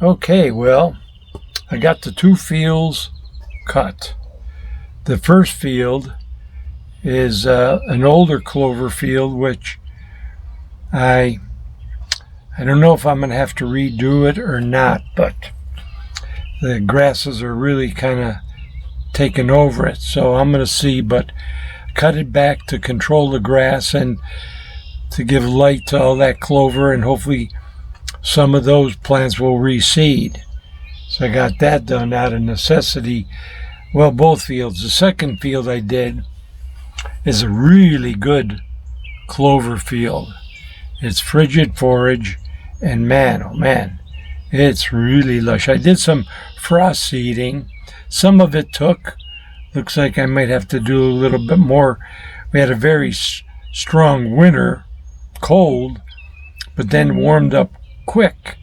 Okay, well, I got the two fields cut. The first field is an older clover field, which I don't know if I'm going to have to redo it or not, but the grasses are really kind of taking over it, so I'm going to see, but cut it back to control the grass and to give light to all that clover, and hopefully some of those plants will reseed. So I got that done out of necessity. Well, both fields. The second field I did is a really good clover field. It's frigid forage, and man, oh man, it's really lush. I did some frost seeding. Some of it took. Looks like I might have to do a little bit more. We had a very strong winter, cold, but then warmed up quick.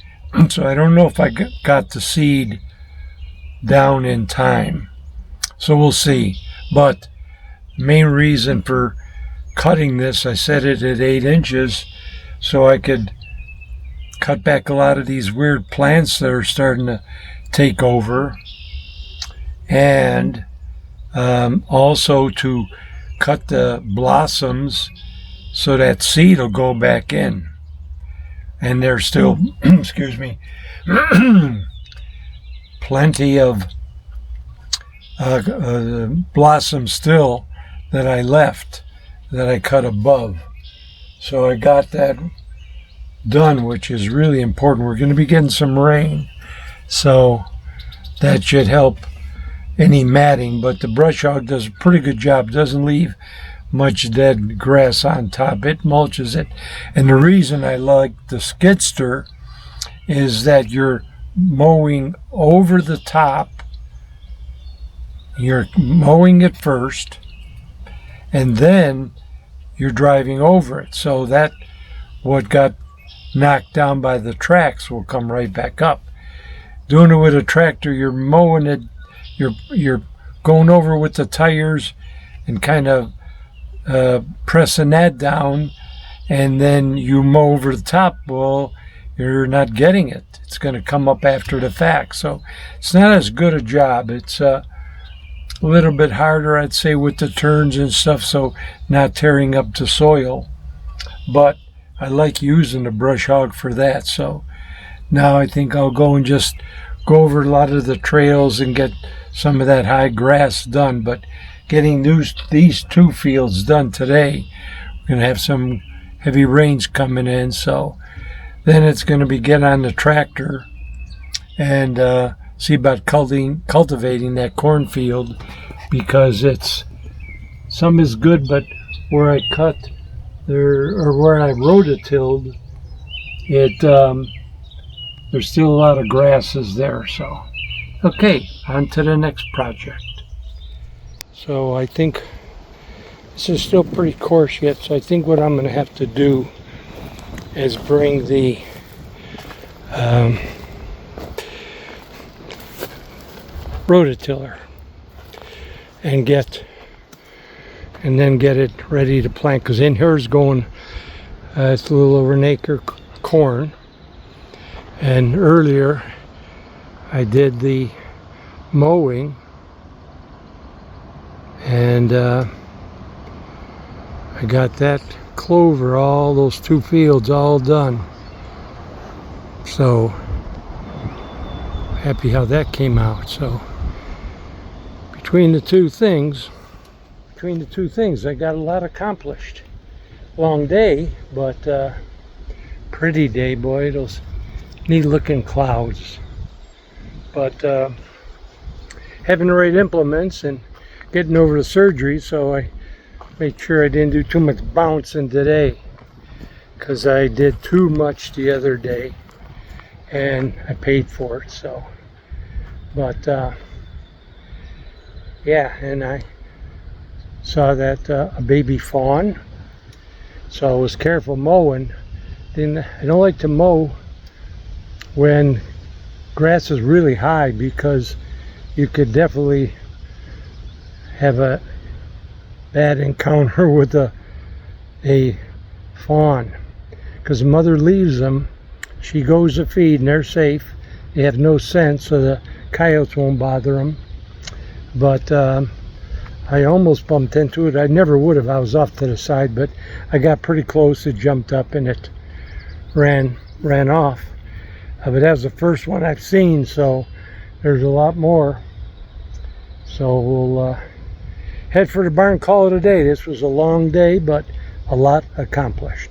So I don't know if I got the seed down in time. So we'll see. But the main reason for cutting this, I set it at 8 inches so I could cut back a lot of these weird plants that are starting to take over, and also to cut the blossoms so that seed will go back in. And there's still, excuse me, plenty of blossoms still that I left, that I cut above. So I got that done, which is really important. We're going to be getting some rain, so that should help any matting, but the brush hog does a pretty good job. Doesn't leave much dead grass on top. It mulches it. And the reason I like the skidster is that you're mowing over the top. You're mowing it first, and then you're driving over it. So that what got knocked down by the tracks will come right back up. Doing it with a tractor, you're mowing it, you're going over with the tires and kind of pressing that down, and then you mow over the top. Well, you're not getting it. It's going to come up after the fact. So it's not as good a job. It's a little bit harder, I'd say, with the turns and stuff, so not tearing up the soil. But I like using the brush hog for that. So now I think I'll go and just go over a lot of the trails and get some of that high grass done. But getting these two fields done today, we're going to have some heavy rains coming in, so then it's going to be get on the tractor and see about cultivating that cornfield, because some is good, but where I cut there, or where I rototilled it, there's still a lot of grasses there. So okay, on to the next project. So I think this is still pretty coarse yet, so I think what I'm going to have to do is bring the rototiller and then get it ready to plant, because in here is going it's a little over an acre corn, and earlier I did the mowing, and I got that clover, all those two fields all done. So happy how that came out. So between the two things I got a lot accomplished. Long day, but pretty day, boy. Those neat looking clouds, but having the right implements and getting over the surgery, so I made sure I didn't do too much bouncing today, because I did too much the other day and I paid for it. So, but yeah, and I saw that a baby fawn, so I was careful mowing. Then I don't like to mow when grass is really high, because you could definitely have a bad encounter with a fawn, because the mother leaves them, she goes to feed and they're safe, They have no scent, so the coyotes won't bother them. But I almost bumped into it. I never would have. I was off to the side, but I got pretty close. It jumped up and it ran off. But that was the first one I've seen, so there's a lot more. So we'll head for the barn, call it a day. This was a long day, but a lot accomplished.